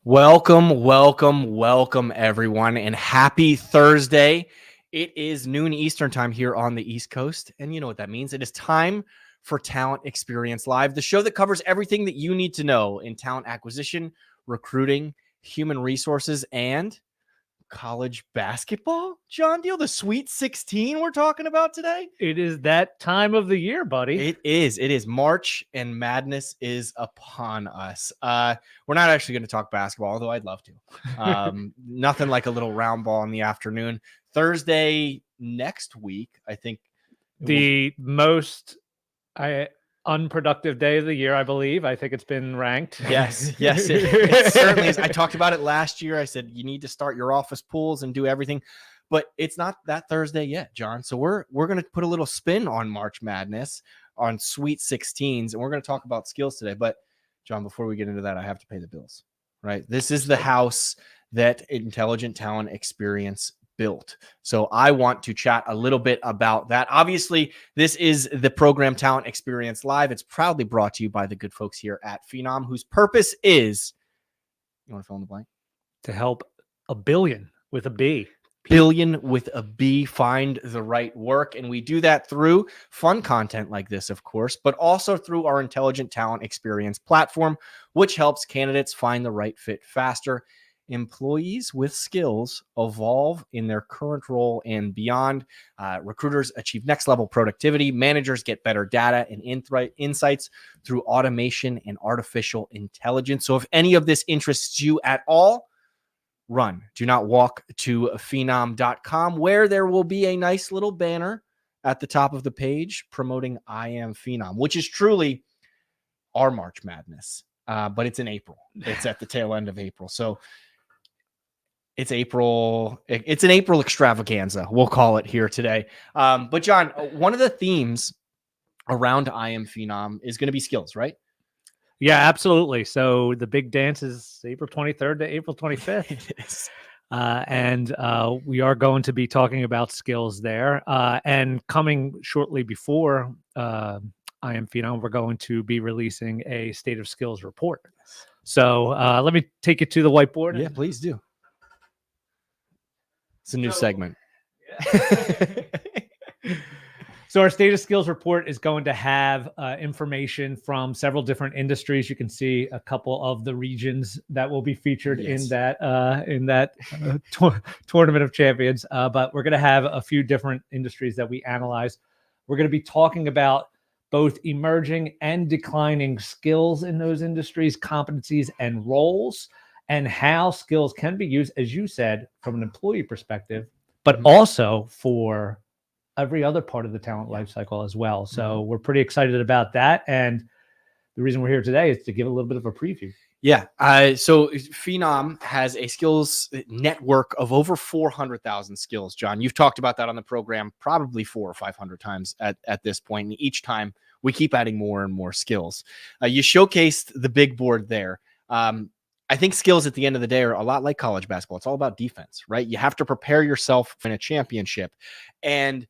Welcome, everyone, and happy Thursday. It is noon Eastern time here on the East Coast, and you know what that means. It is time for Talent Experience Live, the show that covers everything that you need to know in talent acquisition, recruiting, human resources, and college basketball. John Deal, the Sweet 16 we're talking about today. It is that time of the year, buddy. It is. March and madness is upon us. We're not actually going to talk basketball, although I'd love to. Nothing like a little round ball in the afternoon. Thursday next week, I think. The most unproductive day of the year, I believe. I think it's been ranked. Yes, it certainly is. I talked about it last year. I said you need to start your office pools and do everything. But it's not that Thursday yet, John. So we're going to put a little spin on March Madness, on Sweet 16s, and we're going to talk about skills today. But, John, before we get into that, I have to pay the bills, right? This is the house that Intelligent Talent Experience built. So I want to chat a little bit about that. Obviously, this is the program Talent Experience Live. It's proudly brought to you by the good folks here at Phenom, whose purpose is, you want to fill in the blank? To help a billion with a B. Billion with a B find the right work. And we do that through fun content like this, of course, but also through our Intelligent Talent Experience platform, which helps candidates find the right fit faster. Employees with skills evolve in their current role and beyond. Recruiters achieve next level productivity. Managers get better data and insights through automation and artificial intelligence. So if any of this interests you at all, run. Do not walk to phenom.com, where there will be a nice little banner at the top of the page promoting IAMPHENOM, which is truly our March Madness. But it's in April. It's at the tail end of April. So it's April. It's an April extravaganza, we'll call it here today. But John, one of the themes around IAMPHENOM is going to be skills, right? Yeah, absolutely. So the big dance is April 23rd to April 25th. It is. And we are going to be talking about skills there. And coming shortly before IAMPHENOM, we're going to be releasing a State of Skills report. So let me take you to the whiteboard. Yeah, please do. It's a new segment. Yeah. So our State of Skills report is going to have information from several different industries. You can see a couple of the regions that will be featured in that tournament of champions. But we're going to have a few different industries that we analyze. We're going to be talking about both emerging and declining skills in those industries, competencies, and roles, and how skills can be used, as you said, from an employee perspective, but also for every other part of the talent life cycle as well. So we're pretty excited about that. And the reason we're here today is to give a little bit of a preview. Yeah. So Phenom has a skills network of over 400,000 skills. John, you've talked about that on the program probably 400 or 500 times at this point. And each time we keep adding more and more skills. You showcased the big board there. I think skills at the end of the day are a lot like college basketball. It's all about defense, right? You have to prepare yourself in a championship. And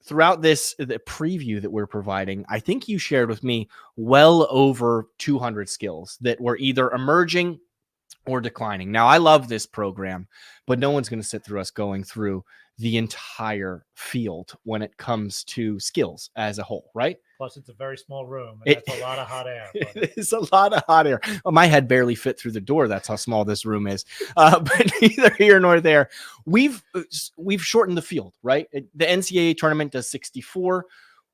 throughout the preview that we're providing, I think you shared with me well over 200 skills that were either emerging or declining. Now, I love this program, but no one's going to sit through us going through the entire field when it comes to skills as a whole, right? Plus, it's a very small room, and that's a lot of hot air. It is a lot of hot air. Well, my head barely fit through the door. That's how small this room is. But neither here nor there. We've shortened the field, right? The NCAA tournament does 64.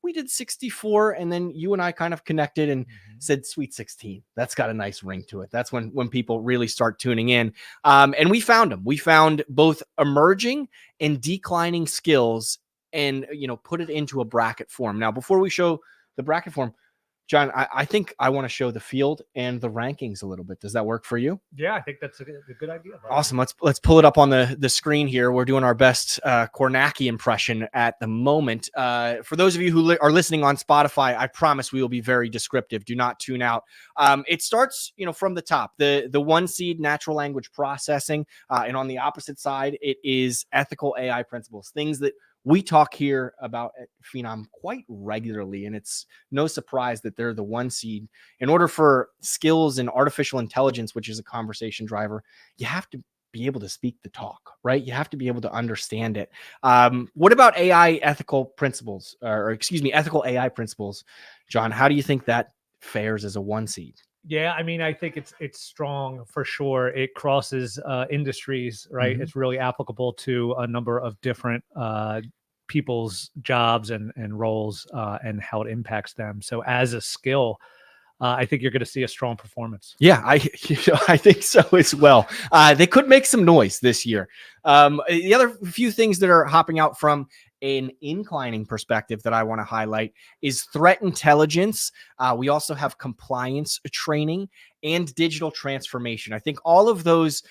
We did 64, and then you and I kind of connected and said Sweet 16. That's got a nice ring to it. That's when people really start tuning in. And we found them. We found both emerging and declining skills and, put it into a bracket form. Now, before we show the bracket form, John, I think I want to show the field and the rankings a little bit. Does that work for you? Yeah, I think that's a good idea. Bro. Awesome. Let's pull it up on the screen here. We're doing our best Kornacki impression at the moment. For those of you who are listening on Spotify, I promise we will be very descriptive. Do not tune out. It starts, from the top. The 1 seed, natural language processing, and on the opposite side, it is ethical AI principles, things that we talk here about Phenom quite regularly, and it's no surprise that they're the 1 seed. In order for skills in artificial intelligence, which is a conversation driver, you have to be able to speak the talk, right? You have to be able to understand it. What about AI ethical principles, or excuse me, ethical AI principles, John? How do you think that fares as a 1 seed? Yeah, I mean, I think it's strong for sure. It crosses industries, right? Mhm. It's really applicable to a number of different people's jobs and roles and how it impacts them. So as a skill, I think you're going to see a strong performance. Yeah, I think so as well. They could make some noise this year. The other few things that are hopping out from an inclining perspective that I want to highlight is threat intelligence. We also have compliance training and digital transformation. I think all of those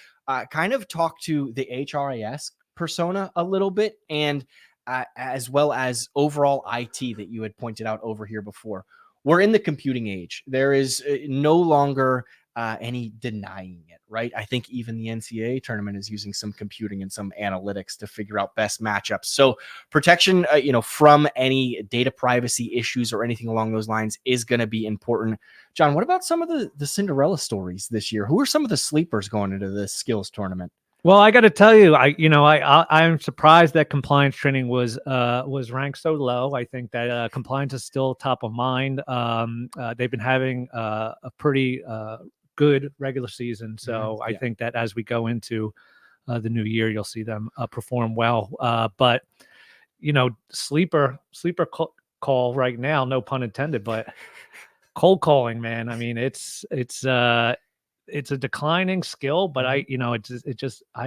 kind of talk to the HRIS persona a little bit, and as well as overall IT that you had pointed out over here before. We're in the computing age. There is no longer any denying it, right? I think even the NCAA tournament is using some computing and some analytics to figure out best matchups. So protection, from any data privacy issues or anything along those lines is going to be important. John, what about some of the Cinderella stories this year? Who are some of the sleepers going into this skills tournament? Well, I got to tell you, I'm surprised that compliance training was ranked so low. I think that compliance is still top of mind. They've been having a pretty good regular season, so I think that as we go into the new year, you'll see them perform well. But sleeper call right now, no pun intended, but cold calling, man. I mean, it's a declining skill, but I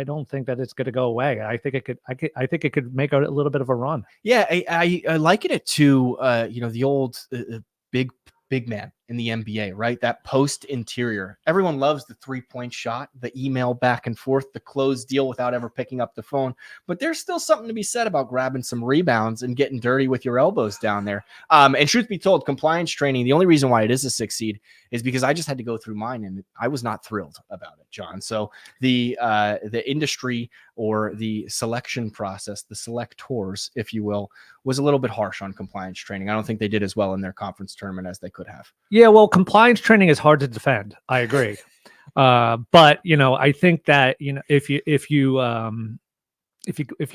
don't think that it's going to go away. I think it could make a little bit of a run. Yeah, I liken it to the old big man in the NBA, right? That post interior. Everyone loves the 3-point shot, the email back and forth, the closed deal without ever picking up the phone. But there's still something to be said about grabbing some rebounds and getting dirty with your elbows down there. And truth be told, compliance training, the only reason why it is a 6 seed is because I just had to go through mine and I was not thrilled about it, John. So the industry or the selection process, the selectors, if you will, was a little bit harsh on compliance training. I don't think they did as well in their conference tournament as they could have. Yeah, well, compliance training is hard to defend. I agree. But I think that if you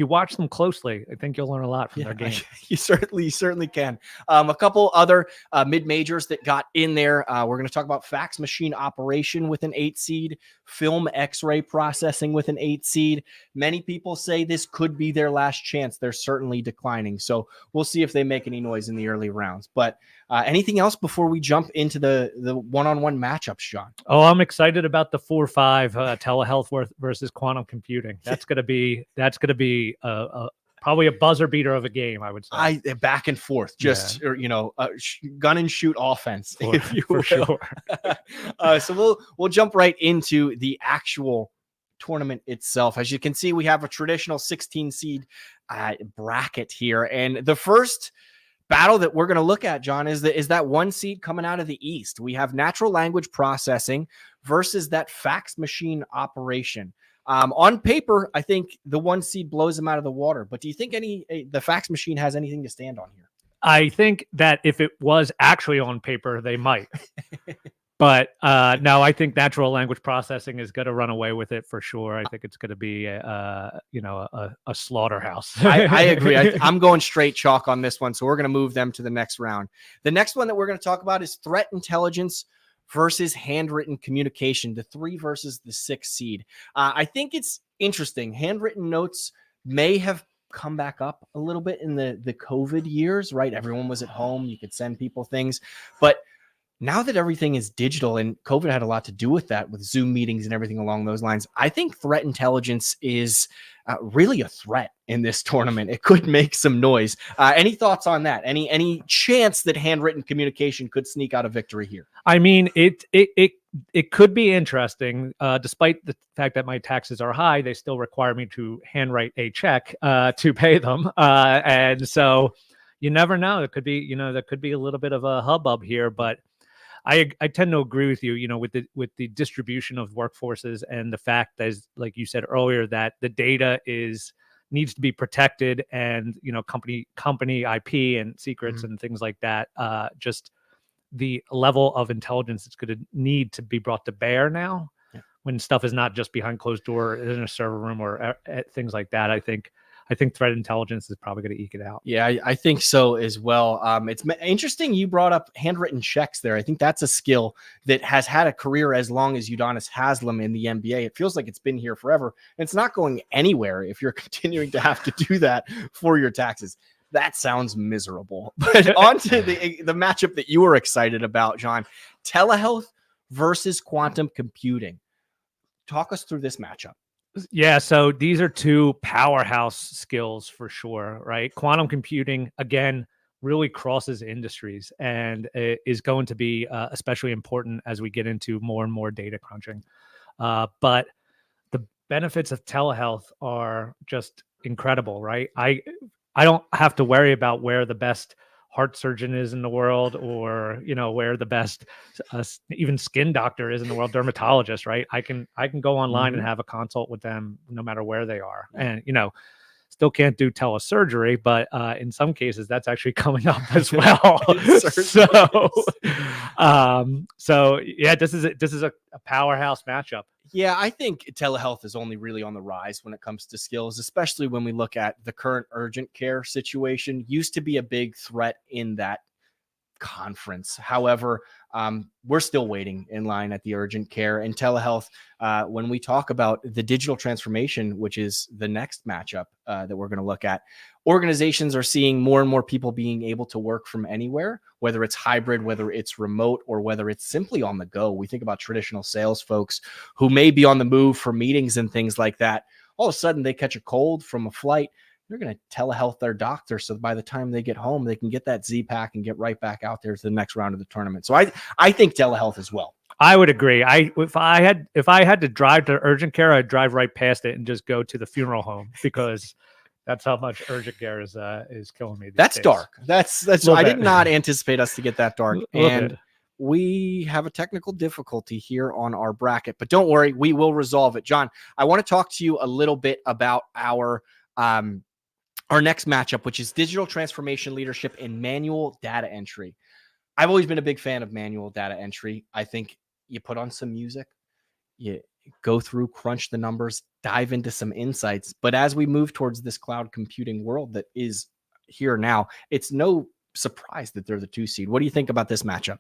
watch them closely, I think you'll learn a lot from their game. You certainly can. A couple other mid majors that got in there. We're going to talk about fax machine operation with an 8 seed, film X-ray processing with an 8 seed. Many people say this could be their last chance. They're certainly declining. So we'll see if they make any noise in the early rounds. But anything else before we jump into the one-on-one matchups, John? Oh, I'm excited about the 4-5 telehealth versus quantum computing. That's going to be probably a buzzer beater of a game, I would say. Back and forth, just gun and shoot offense, if you will. Sure. So we'll jump right into the actual tournament itself. As you can see, we have a traditional 16 seed bracket here, and the first battle that we're going to look at, John, is that 1 seed coming out of the East. We have natural language processing versus that fax machine operation. On paper, I think the 1 seed blows them out of the water. But do you think the fax machine has anything to stand on here? I think that if it was actually on paper, they might. But no, I think natural language processing is going to run away with it for sure. I think it's going to be a slaughterhouse. I agree. I'm going straight chalk on this one. So we're going to move them to the next round. The next one that we're going to talk about is threat intelligence versus handwritten communication, the 3 versus the 6 seed. I think it's interesting. Handwritten notes may have come back up a little bit in the COVID years, right? Everyone was at home. You could send people things. But now that everything is digital, and COVID had a lot to do with that, with Zoom meetings and everything along those lines, I think threat intelligence is really a threat in this tournament. It could make some noise. Any thoughts on that? Any chance that handwritten communication could sneak out a victory here? I mean, it could be interesting. Despite the fact that my taxes are high, they still require me to handwrite a check to pay them, and so you never know. It could be, there could be a little bit of a hubbub here, but I tend to agree with you, with the distribution of workforces and the fact that, like you said earlier, that the data is needs to be protected, and company IP and secrets and things like that. Just the level of intelligence that's going to need to be brought to bear now, when stuff is not just behind closed door in a server room or things like that. I think threat intelligence is probably going to eke it out. Yeah, I think so as well. It's interesting you brought up handwritten checks there. I think that's a skill that has had a career as long as Udonis Haslem in the NBA. It feels like it's been here forever, and it's not going anywhere if you're continuing to have to do that for your taxes. That sounds miserable. But on to the matchup that you were excited about, John. Telehealth versus quantum computing. Talk us through this matchup. Yeah, so these are two powerhouse skills for sure, right? Quantum computing, again, really crosses industries and is going to be especially important as we get into more and more data crunching. But the benefits of telehealth are just incredible, right? I don't have to worry about where the best heart surgeon is in the world, or where the best even skin doctor is in the world, dermatologist, right? I can go online and have a consult with them no matter where they are. And still can't do telesurgery, but in some cases that's actually coming up as well. So yeah, this is a powerhouse matchup. Yeah, I think telehealth is only really on the rise when it comes to skills, especially when we look at the current urgent care situation. Used to be a big threat in that conference. However, we're still waiting in line at the urgent care and telehealth. When we talk about the digital transformation, which is the next matchup that we're going to look at, organizations are seeing more and more people being able to work from anywhere, whether it's hybrid, whether it's remote, or whether it's simply on the go. We think about traditional sales folks who may be on the move for meetings and things like that. All of a sudden, they catch a cold from a flight. They're going to telehealth their doctor, so by the time they get home, they can get that Z-Pack and get right back out there to the next round of the tournament. So I think telehealth as well. I would agree. If I had to drive to urgent care, I'd drive right past it and just go to the funeral home, because that's how much urgent care is killing me. That's days. Dark. That's I did not anticipate us to get that dark. And we have a technical difficulty here on our bracket, but don't worry, we will resolve it. John, I want to talk to you a little bit about our next matchup, which is digital transformation leadership and manual data entry. I've always been a big fan of manual data entry. I think you put on some music, you go through, crunch the numbers, dive into some insights. But as we move towards this cloud computing world that is here now, it's no surprise that they're the 2 seed. What do you think about this matchup?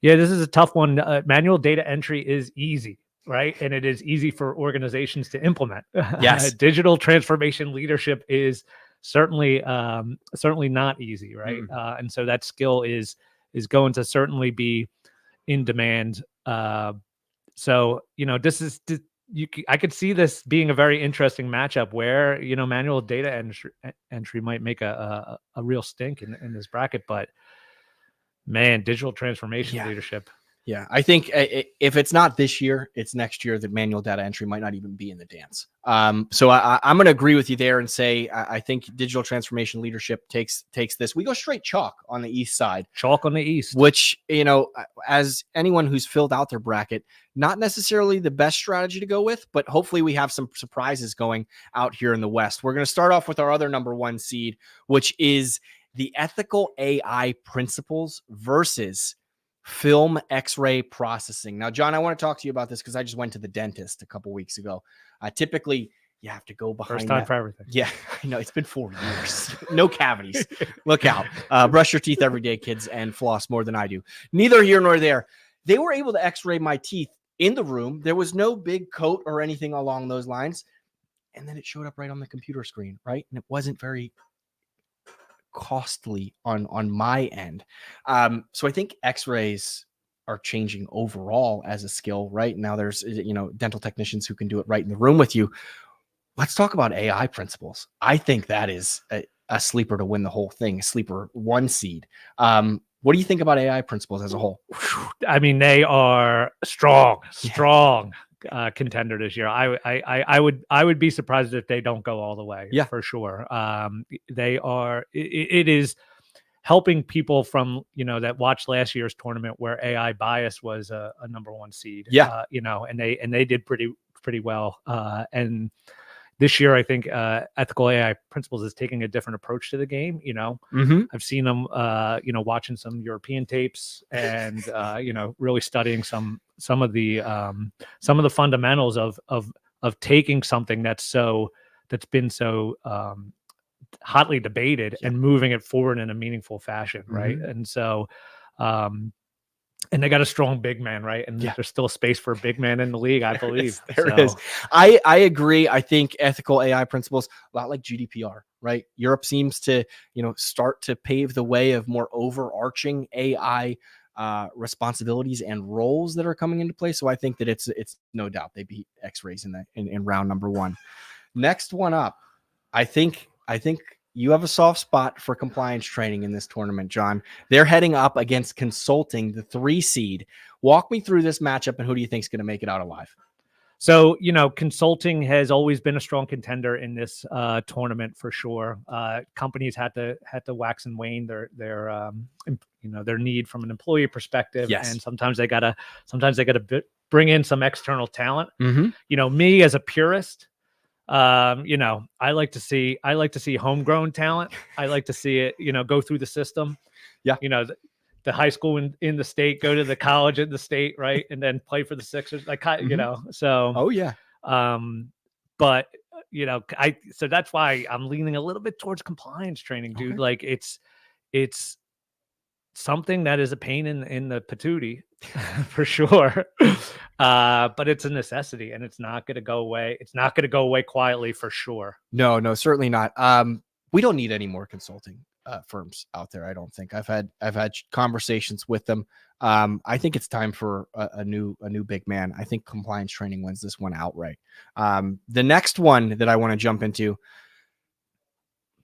Yeah, this is a tough one. Manual data entry is easy, right? And it is easy for organizations to implement. Yes. Digital transformation leadership is certainly not easy, right? And so that skill is going to certainly be in demand. So I could see this being a very interesting matchup where manual data entry might make a real stink in this bracket, but man, digital transformation leadership. Yeah, I think if it's not this year, it's next year that manual data entry might not even be in the dance. So I'm going to agree with you there and say I think digital transformation leadership takes this. We go straight chalk on the east side. Chalk on the east. Which, as anyone who's filled out their bracket, not necessarily the best strategy to go with, but hopefully we have some surprises going out here in the west. We're going to start off with our other number 1 seed, which is the ethical AI principles versus film X-ray processing. Now, John, I want to talk to you about this because I just went to the dentist a couple weeks ago. Typically, you have to go behind. First time for everything. Yeah, I know. It's been 4 years. No cavities. Look out. Brush your teeth every day, kids, and floss more than I do. Neither here nor there. They were able to X-ray my teeth in the room. There was no big coat or anything along those lines. And then it showed up right on the computer screen, right? And it wasn't very costly on my end. So I think X-rays are changing overall as a skill. Right now, there's dental technicians who can do it right in the room with you. Let's talk about AI principles. I think that is a sleeper to win the whole thing. A sleeper 1 seed. What do you think about AI principles as a whole? I mean, they are strong contender this year. I would be surprised if they don't go all the way. Yeah, for sure. They are. It is helping people from that watched last year's tournament where AI bias was a number 1 seed. Yeah, and they did pretty well. And this year, I think Ethical AI Principles is taking a different approach to the game. You know, I've seen them, you know, watching some European tapes and you know, really studying some of the fundamentals of taking something that's been so hotly debated and moving it forward in a meaningful fashion, right? And so, and they got a strong big man, right? And there's still space for a big man in the league, I believe. There is. I agree. I think ethical AI principles, a lot like GDPR, right? Europe seems to, you know, start to pave the way of more overarching AI responsibilities and roles that are coming into play. So I think that it's no doubt they beat X-rays in round number 1. Next one up, I think you have a soft spot for compliance training in this tournament, John. They're heading up against Consulting, the 3 seed. Walk me through this matchup, and who do you think is going to make it out alive? So, you know, Consulting has always been a strong contender in this tournament for sure. Companies had to wax and wane their you know, their need from an employee perspective, and sometimes they gotta bring in some external talent. You know, me as a purist, you know, I like to see homegrown talent. I like to see it, you know, go through the system. You know, the high school in the state, go to the college in the state, right, and then play for the Sixers. Like, you know, so but you know, so that's why I'm leaning a little bit towards compliance training, dude. Like, it's something that is a pain in the patootie for sure. But it's a necessity, and it's not going to go away. It's not going to go away quietly for sure. No, certainly not. We don't need any more consulting firms out there. I don't think. I've had conversations with them. I think it's time for a new big man. I think compliance training wins this one outright. The next one that I want to jump into,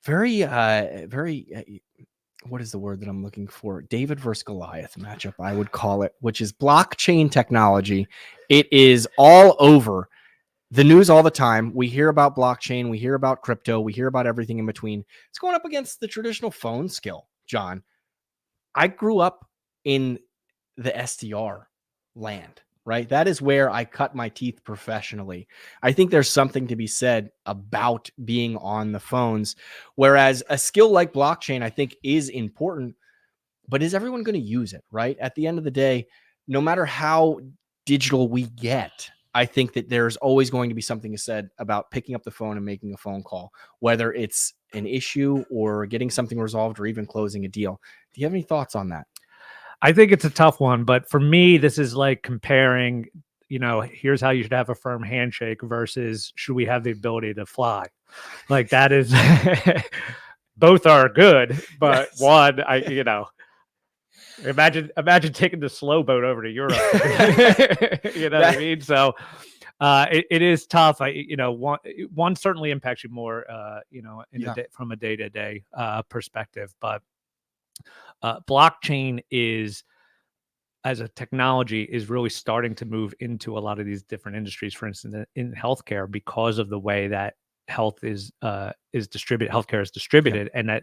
very what is the word that I'm looking for? David versus Goliath matchup, I would call it, which is blockchain technology. It is all over the news all the time. We hear about blockchain, we hear about crypto, we hear about everything in between. It's going up against the traditional phone skill, John. I grew up in the SDR land, right? That is where I cut my teeth professionally. I think there's something to be said about being on the phones, whereas a skill like blockchain, I think, is important, but is everyone going to use it, right? At the end of the day, no matter how digital we get, I think that there's always going to be something said about picking up the phone and making a phone call, whether it's an issue or getting something resolved or even closing a deal. Do you have any thoughts on that? I think it's a tough one, but for me, this is like comparing, you know, here's how you should have a firm handshake versus should we have the ability to fly? Like, that is, both are good, but one, you know, imagine taking the slow boat over to Europe. You know what I mean? So it is tough. You know, one certainly impacts you more, you know, from a day-to-day perspective, but blockchain is, as a technology, is really starting to move into a lot of these different industries. For instance, in healthcare, because of the way that health is distributed, healthcare is distributed, and that,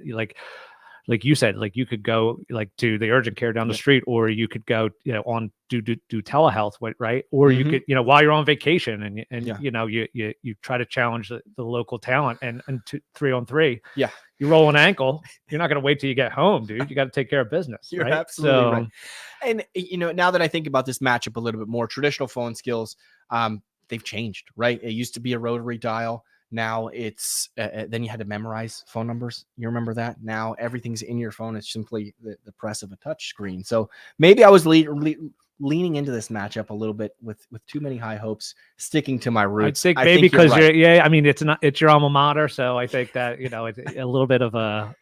like you said, like you could go like to the urgent care down the street, or you could go, you know, on do telehealth, right? Or you could, you know, while you're on vacation and you know, you try to challenge the local talent and 3-on-3. Yeah. You roll an ankle, you're not going to wait till you get home, dude. You got to take care of business. You're right? absolutely right. And, you know, now that I think about this matchup a little bit more, traditional phone skills, they've changed, right? It used to be a rotary dial. Now it's then you had to memorize phone numbers. You remember that? Now everything's in your phone. It's simply the press of a touch screen. So maybe I was leaning into this matchup a little bit with too many high hopes, sticking to my roots. I think maybe because I mean, it's your alma mater, so I think that, you know, it's a little bit of a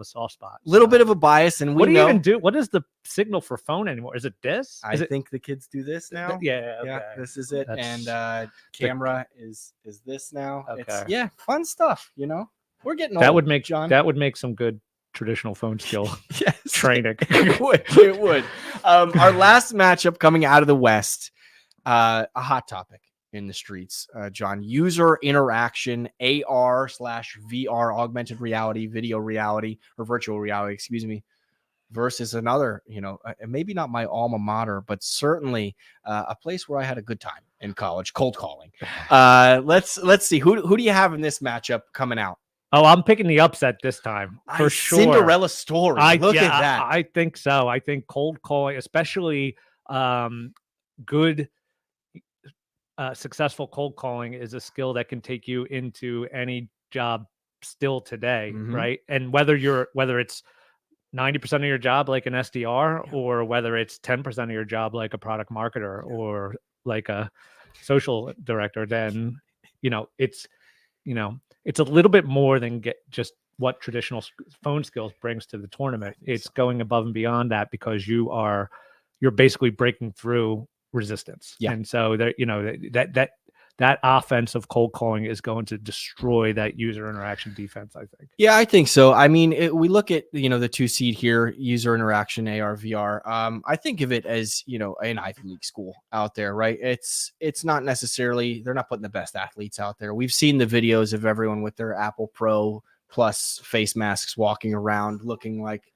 soft spot, a little bit of a bias. And what do you even do? What is the signal for phone anymore? Is it this? I think the kids do this now. Yeah, this is it. And camera is this now. Okay. It's fun stuff. You know, we're getting old. That would make some good traditional phone skill training. It would. Our last matchup coming out of the West, a hot topic in the streets, John. User interaction, AR/VR, augmented reality, video reality, or virtual reality, excuse me, versus another, you know, maybe not my alma mater, but certainly a place where I had a good time in college, cold calling. Let's see. Who do you have in this matchup coming out? Oh, I'm picking the upset this time for sure. Cinderella story. Look at that. I think so. I think cold calling, especially good, successful cold calling, is a skill that can take you into any job still today, right? And whether it's 90% of your job like an SDR, or whether it's 10% of your job like a product marketer or like a social director, then it's a little bit more than just what traditional phone skills brings to the tournament. It's going above and beyond that, because you're basically breaking through resistance. And so that offensive cold calling is going to destroy that user interaction defense, I think. Yeah, I think so. I mean, we look at, the 2 seed here, user interaction, AR, VR. I think of it as, an Ivy League school out there, right? It's not necessarily, they're not putting the best athletes out there. We've seen the videos of everyone with their Apple Pro Plus face masks walking around looking like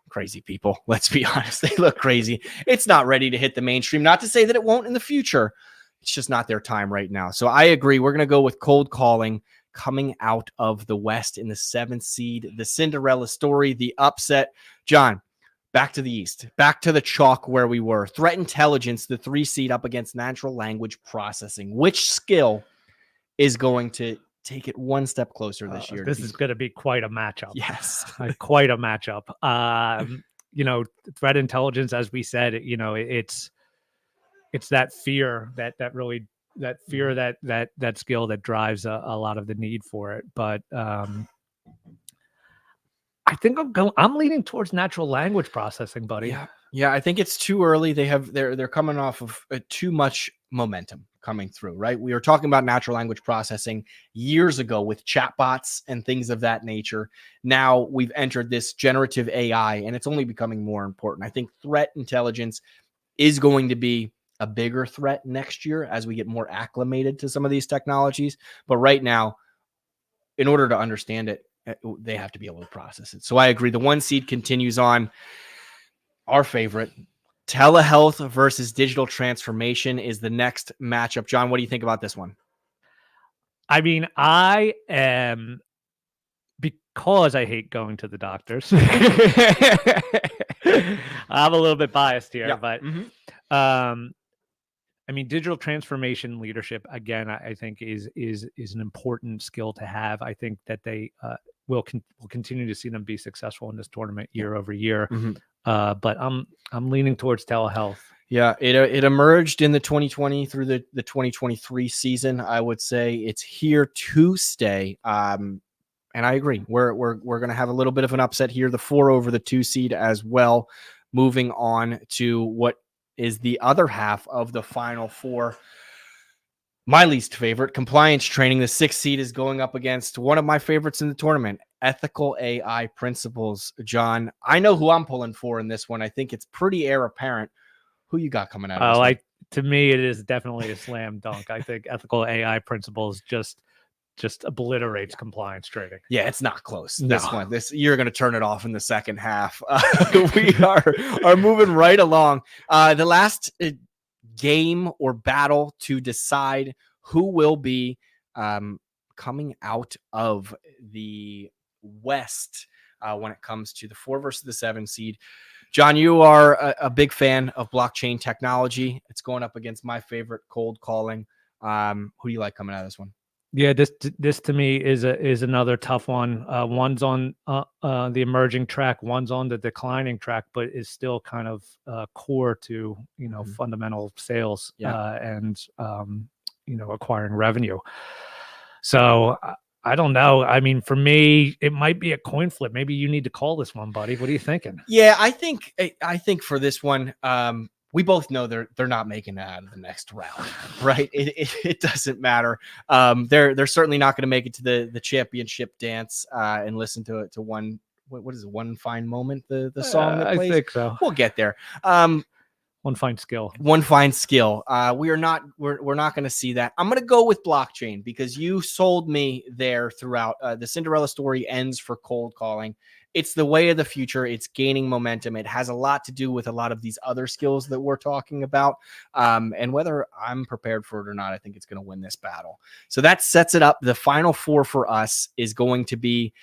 crazy people. Let's be honest. They look crazy. It's not ready to hit the mainstream. Not to say that it won't in the future. It's just not their time right now. So I agree. We're going to go with cold calling coming out of the West in the 7th seed, the Cinderella story, the upset. John, back to the East, back to the chalk where we were. Threat intelligence, the 3 seed up against natural language processing. Which skill is going to take it one step closer this year? This is going to be quite a matchup. Yes. Quite a matchup. Threat intelligence, as we said, it's that fear that skill that drives a lot of the need for it. But I think I'm leaning towards natural language processing, buddy. Yeah. I think it's too early. They're coming off of too much momentum coming through, right? We were talking about natural language processing years ago with chatbots and things of that nature. Now we've entered this generative AI, and it's only becoming more important. I think threat intelligence is going to be a bigger threat next year as we get more acclimated to some of these technologies. But right now, in order to understand it, they have to be able to process it. So I agree. The 1 seed continues on. Our favorite, telehealth versus digital transformation, is the next matchup. John, what do you think about this one? I mean, because I hate going to the doctors. I'm a little bit biased here, but I mean, digital transformation leadership, again, I think is an important skill to have. I think that they will continue to see them be successful in this tournament year over year. But I'm leaning towards telehealth. Yeah, it emerged in the 2020 through the 2023 season. I would say it's here to stay. And I agree. We're going to have a little bit of an upset here. The 4 over the 2 seed as well. Moving on to what is the other half of the final 4. My least favorite, compliance training. The 6th seed is going up against one of my favorites in the tournament, ethical AI principles. John, I know who I'm pulling for in this one. I think it's pretty apparent. Who you got coming out of this one? To me, it is definitely a slam dunk. I think ethical AI principles just obliterates compliance training. Yeah, it's not close. No. You're going to turn it off in the second half. We are moving right along. The last game or battle to decide who will be coming out of the West when it comes to the 4 versus the 7 seed. John, you are a big fan of blockchain technology. It's going up against my favorite, cold calling. Who do you like coming out of this one? Yeah, this to me is another tough one. One's on the emerging track, one's on the declining track, but is still kind of core to fundamental sales and acquiring revenue. So I don't know. I mean, for me, it might be a coin flip. Maybe you need to call this one, buddy. What are you thinking? Yeah, I think for this one, we both know they're not making it out of the next round, right? It doesn't matter. They're certainly not going to make it to the championship dance and listen to one. What is it? One Fine Moment, the song that plays? I think so. We'll get there. One fine skill. One fine skill. We're not going to see that. I'm going to go with blockchain because you sold me there throughout. The Cinderella story ends for cold calling. it's the way of the future. It's gaining momentum. It has a lot to do with a lot of these other skills that we're talking about. And whether I'm prepared for it or not, I think it's going to win this battle. So that sets it up. The final four for us is going to be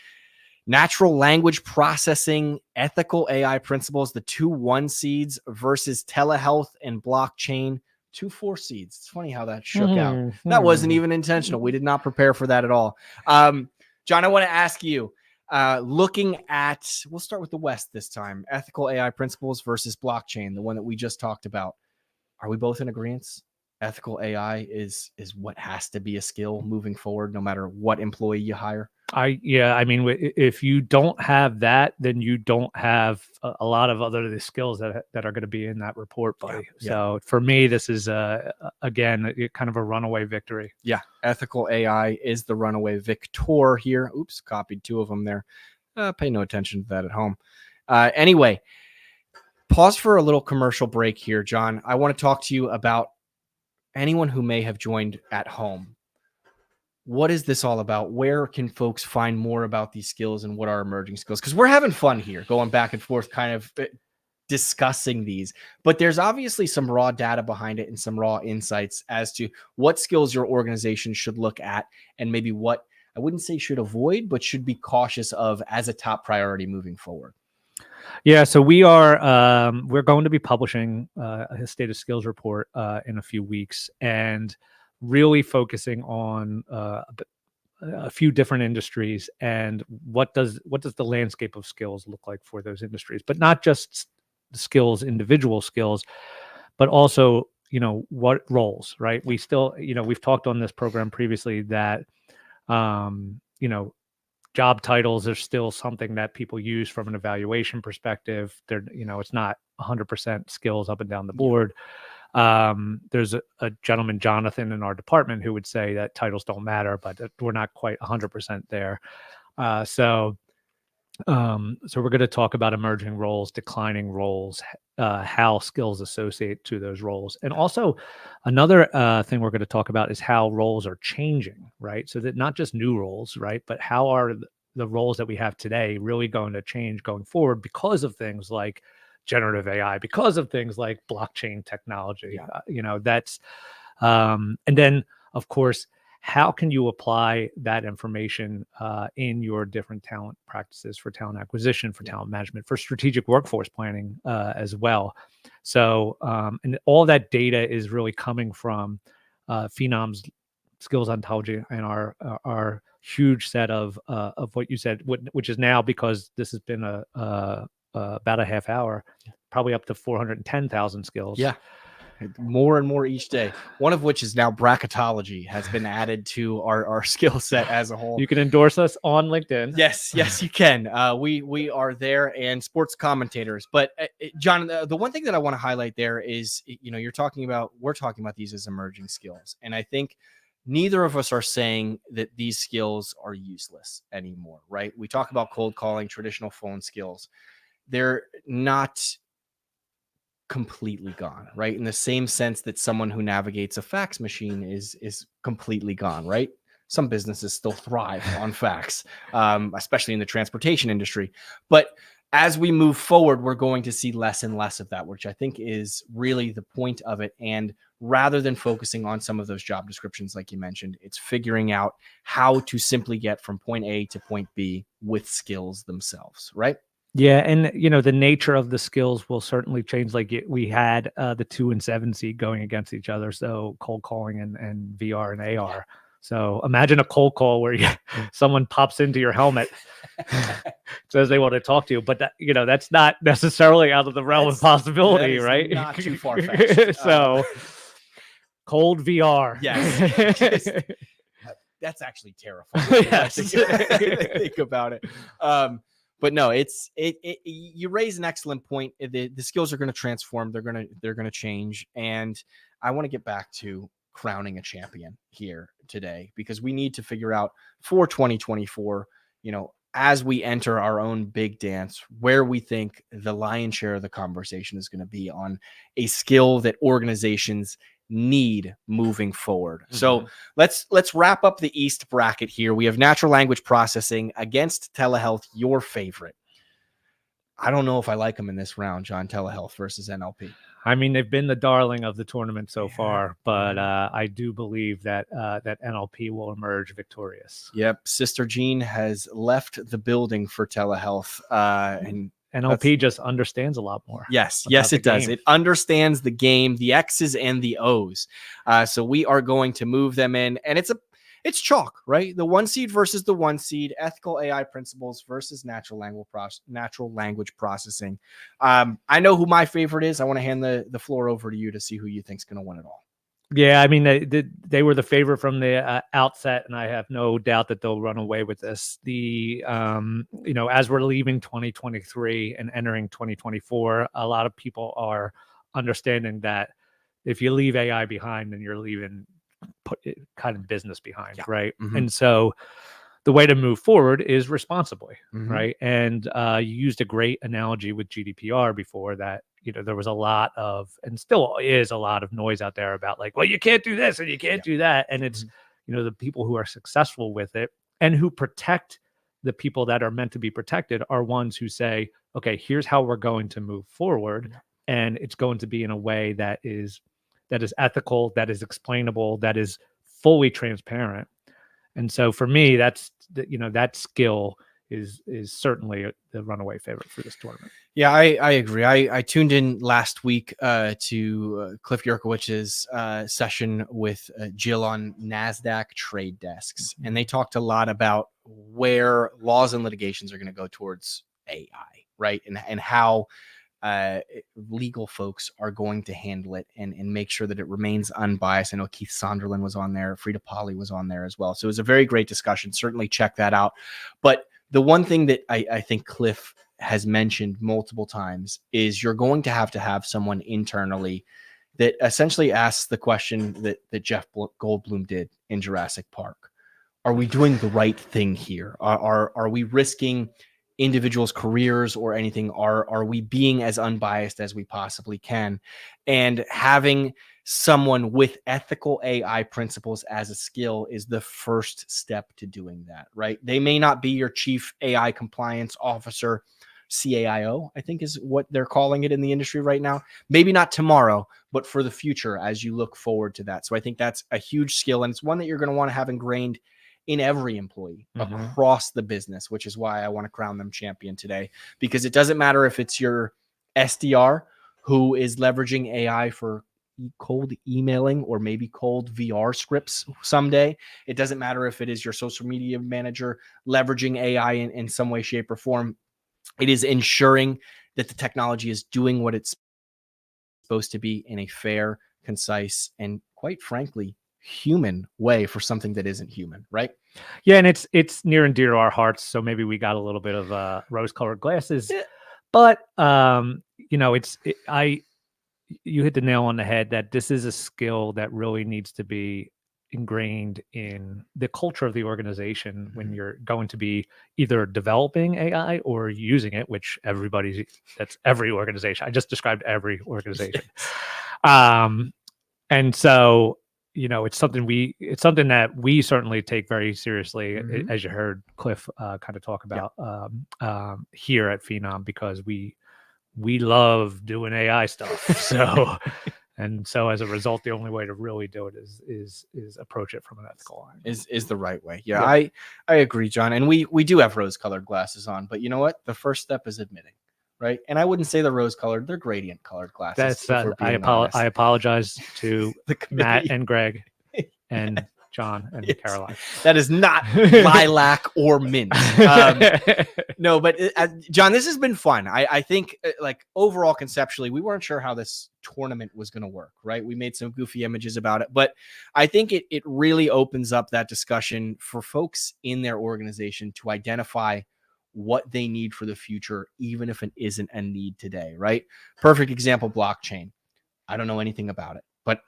natural language processing, ethical AI principles, the 2 1 seeds versus telehealth and blockchain, 2 4 seeds. It's funny how that shook out. That wasn't even intentional. We did not prepare for that at all. John, I want to ask you, looking at, we'll start with the West this time, ethical AI principles versus blockchain, the one that we just talked about. Are we both in agreement? Ethical AI is what has to be a skill moving forward, no matter what employee you hire. I mean, if you don't have that, then you don't have a lot of other skills that are going to be in that report, buddy. Yeah. So for me, this is again kind of a runaway victory. Yeah, ethical AI is the runaway victor here. Oops, copied 2 of them there. Pay no attention to that at home. Anyway, pause for a little commercial break here, John. I want to talk to you about anyone who may have joined at home. What is this all about? Where can folks find more about these skills and what are emerging skills? Because we're having fun here, going back and forth, kind of discussing these, but there's obviously some raw data behind it and some raw insights as to what skills your organization should look at and maybe what I wouldn't say should avoid, but should be cautious of as a top priority moving forward. Yeah, so we're going to be publishing a state of skills report in a few weeks, and really focusing on a few different industries and what does the landscape of skills look like for those industries, but not just skills, individual skills, but also, what roles, right? We still, we've talked on this program previously that, job titles are still something that people use from an evaluation perspective. They're, it's not 100% skills up and down the board. There's a gentleman, Jonathan, in our department who would say that titles don't matter, but we're not quite 100% there. So we're going to talk about emerging roles, declining roles, how skills associate to those roles. And also another thing we're going to talk about is how roles are changing, right? So that not just new roles, right? But how are the roles that we have today really going to change going forward because of things like generative AI, because of things like blockchain technology. That's and then of course, how can you apply that information in your different talent practices for talent acquisition, for talent management, for strategic workforce planning as well? So and all that data is really coming from Phenom's skills ontology and our huge set of what you said, which is now, because this has been about a half hour, probably up to 410,000 skills. Yeah. More and more each day, one of which is now bracketology has been added to our skill set as a whole. You can endorse us on LinkedIn. Yes, you can. We are there, and sports commentators. But John, the one thing that I want to highlight there is, we're talking about these as emerging skills. And I think neither of us are saying that these skills are useless anymore, right? We talk about cold calling, traditional phone skills. They're not completely gone, right? In the same sense that someone who navigates a fax machine is completely gone, right? Some businesses still thrive on fax, especially in the transportation industry. But as we move forward, we're going to see less and less of that, which I think is really the point of it. And rather than focusing on some of those job descriptions, like you mentioned, it's figuring out how to simply get from point A to point B with skills themselves, right? Yeah, and the nature of the skills will certainly change. Like we had the 2 and 7 seed going against each other, so cold calling and VR and AR. So imagine a cold call where someone pops into your helmet, says they want to talk to you, but that's not necessarily out of the realm of possibility, right? Not too far fetched. So cold VR. Yes. That's actually terrifying. Yes. Think about it. But no, you raise an excellent point. The skills are going to transform. They're going to change. And I want to get back to crowning a champion here today, because we need to figure out for 2024, as we enter our own big dance, where we think the lion's share of the conversation is going to be on a skill that organizations need moving forward. Mm-hmm. So let's wrap up the East bracket here. We have natural language processing against telehealth, your favorite. I don't know if I like them in this round, John. Telehealth versus NLP. I mean, they've been the darling of the tournament so far, but I do believe that that NLP will emerge victorious. Yep, Sister Jean has left the building for telehealth, and NLP just understands a lot more. Yes, it does. It understands the game, the X's and the O's. So we are going to move them in, and it's chalk, right? The 1 seed versus the 1 seed, ethical AI principles versus natural language processing. I know who my favorite is. I want to hand the floor over to you to see who you think's going to win it all. Yeah, I mean, they were the favorite from the outset, and I have no doubt that they'll run away with this. As we're leaving 2023 and entering 2024, a lot of people are understanding that if you leave AI behind, then you're leaving kind of business behind, right? Mm-hmm. And so the way to move forward is responsibly, right? And you used a great analogy with GDPR before that. There was a lot of, and still is a lot of noise out there about like, well, you can't do this and you can't do that. And it's, the people who are successful with it and who protect the people that are meant to be protected are ones who say, okay, here's how we're going to move forward. And it's going to be in a way that is ethical, that is explainable, that is fully transparent. And so for me, that skill is certainly the runaway favorite for this tournament. Yeah, I agree. I tuned in last week to Cliff Yurkowicz's session with Jill on NASDAQ trade desks. And they talked a lot about where laws and litigations are going to go towards AI, right? And how legal folks are going to handle it and make sure that it remains unbiased. I know Keith Sonderland was on there. Frida Polly was on there as well. So it was a very great discussion. Certainly check that out. But the one thing that I think Cliff has mentioned multiple times is you're going to have someone internally that essentially asks the question that Jeff Goldblum did in Jurassic Park. Are we doing the right thing here? Are we risking individuals' careers or anything? Are we being as unbiased as we possibly can? And having someone with ethical AI principles as a skill is the first step to doing that, right? They may not be your chief AI compliance officer, CAIO, I think is what they're calling it in the industry right now. Maybe not tomorrow, but for the future as you look forward to that. So I think that's a huge skill, and it's one that you're going to want to have ingrained in every employee across the business, which is why I want to crown them champion today, because it doesn't matter if it's your SDR who is leveraging AI for cold emailing or maybe cold VR scripts someday. It doesn't matter if it is your social media manager leveraging AI in some way, shape, or form. It is ensuring that the technology is doing what it's supposed to be in a fair, concise, and quite frankly, human way for something that isn't human, right? Yeah, and it's near and dear to our hearts. So maybe we got a little bit of rose-colored glasses, but you hit the nail on the head that this is a skill that really needs to be ingrained in the culture of the organization when you're going to be either developing AI or using it, which that's every organization. I just described every organization. And so, it's something that we certainly take very seriously, as you heard Cliff kind of talk about here at Phenom, because we love doing AI stuff. So, and so as a result, the only way to really do it is approach it from an ethical line. Is the right way. Yeah, I agree, John. And we do have rose-colored glasses on, but you know what? The first step is admitting, right? And I wouldn't say they're rose-colored; they're gradient-colored glasses. I apologize to Matt and Greg and John and Caroline. That is not lilac or mint. No, but John, this has been fun. I think like overall conceptually, we weren't sure how this tournament was going to work, right? We made some goofy images about it, but I think it really opens up that discussion for folks in their organization to identify what they need for the future, even if it isn't a need today, right? Perfect example, blockchain. I don't know anything about it, but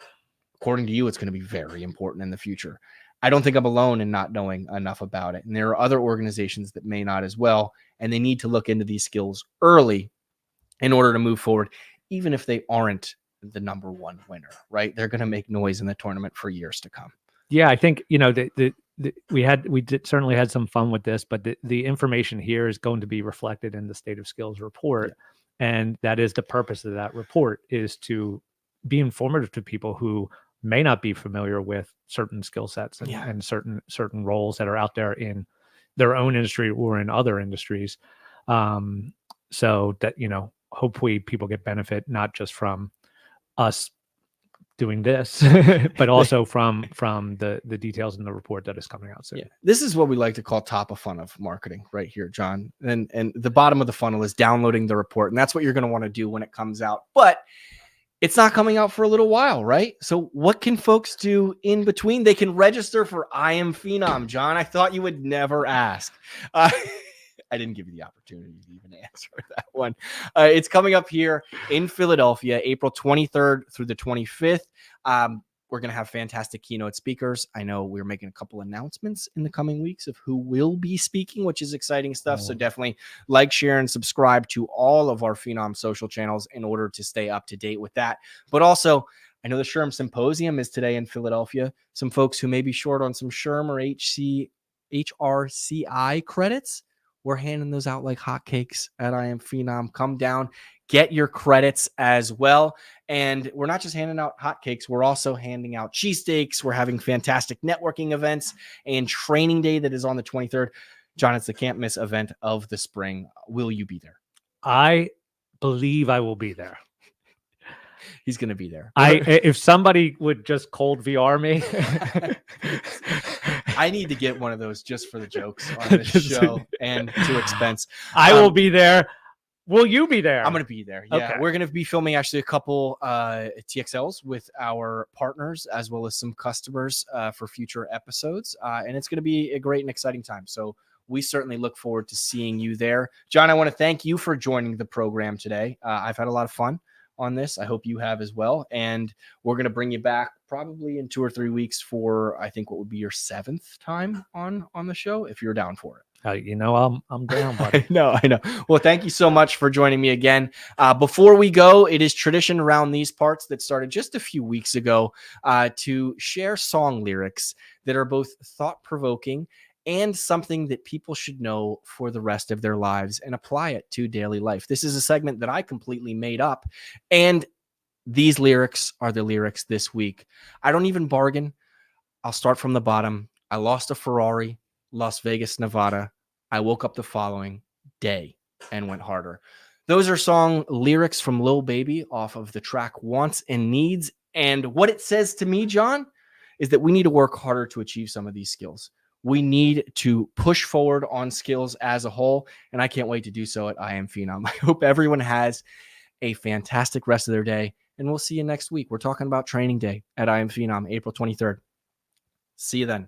according to you, it's going to be very important in the future. I don't think I'm alone in not knowing enough about it. And there are other organizations that may not as well. And they need to look into these skills early in order to move forward, even if they aren't the number one winner, right? They're going to make noise in the tournament for years to come. Yeah, I think, certainly had some fun with this, but the information here is going to be reflected in the State of Skills report. Yeah. And that is the purpose of that report, is to be informative to people who may not be familiar with certain skill sets and certain roles that are out there in their own industry or in other industries. So that, hopefully people get benefit, not just from us doing this, but also from the details in the report that is coming out soon. Yeah. This is what we like to call top of funnel marketing right here, John. And the bottom of the funnel is downloading the report. And that's what you're going to want to do when it comes out. But it's not coming out for a little while, right? So what can folks do in between? They can register for IAMPHENOM. John, I thought you would never ask. I didn't give you the opportunity to even answer that one. It's coming up here in Philadelphia, April 23rd through the 25th. We're going to have fantastic keynote speakers. I know we're making a couple announcements in the coming weeks of who will be speaking, which is exciting stuff. So definitely like, share, and subscribe to all of our Phenom social channels in order to stay up to date with that. But also, I know the SHRM Symposium is today in Philadelphia. Some folks who may be short on some SHRM or HRCI credits, we're handing those out like hotcakes at IAMPHENOM. Come down, get your credits as well. And we're not just handing out hotcakes, we're also handing out cheesesteaks. We're having fantastic networking events and training day that is on the 23rd. John, it's the can't miss event of the spring. Will you be there? I believe I will be there. He's going to be there. If somebody would just cold VR me. I need to get one of those just for the jokes on this show and to expense. I will be there. Will you be there? I'm going to be there. Yeah. Okay. We're going to be filming actually a couple TXLs with our partners as well as some customers for future episodes. And it's going to be a great and exciting time. So we certainly look forward to seeing you there. John, I want to thank you for joining the program today. I've had a lot of fun on this. I hope you have as well. And we're going to bring you back probably in 2 or 3 weeks for, I think, what would be your 7th time on the show, if you're down for it. I'm down, buddy. I know. Well, thank you so much for joining me again. Before we go, it is tradition around these parts that started just a few weeks ago to share song lyrics that are both thought-provoking and something that people should know for the rest of their lives and apply it to daily life. This is a segment that I completely made up, and these lyrics are the lyrics this week. I don't even bargain. I'll start from the bottom. I lost a Ferrari, Las Vegas, Nevada. I woke up the following day and went harder. Those are song lyrics from Lil Baby off of the track Wants and Needs. And what it says to me, John, is that we need to work harder to achieve some of these skills. We need to push forward on skills as a whole, and I can't wait to do so at IAMPHENOM. I hope everyone has a fantastic rest of their day, and we'll see you next week. We're talking about training day at IAMPHENOM, April 23rd. See you then.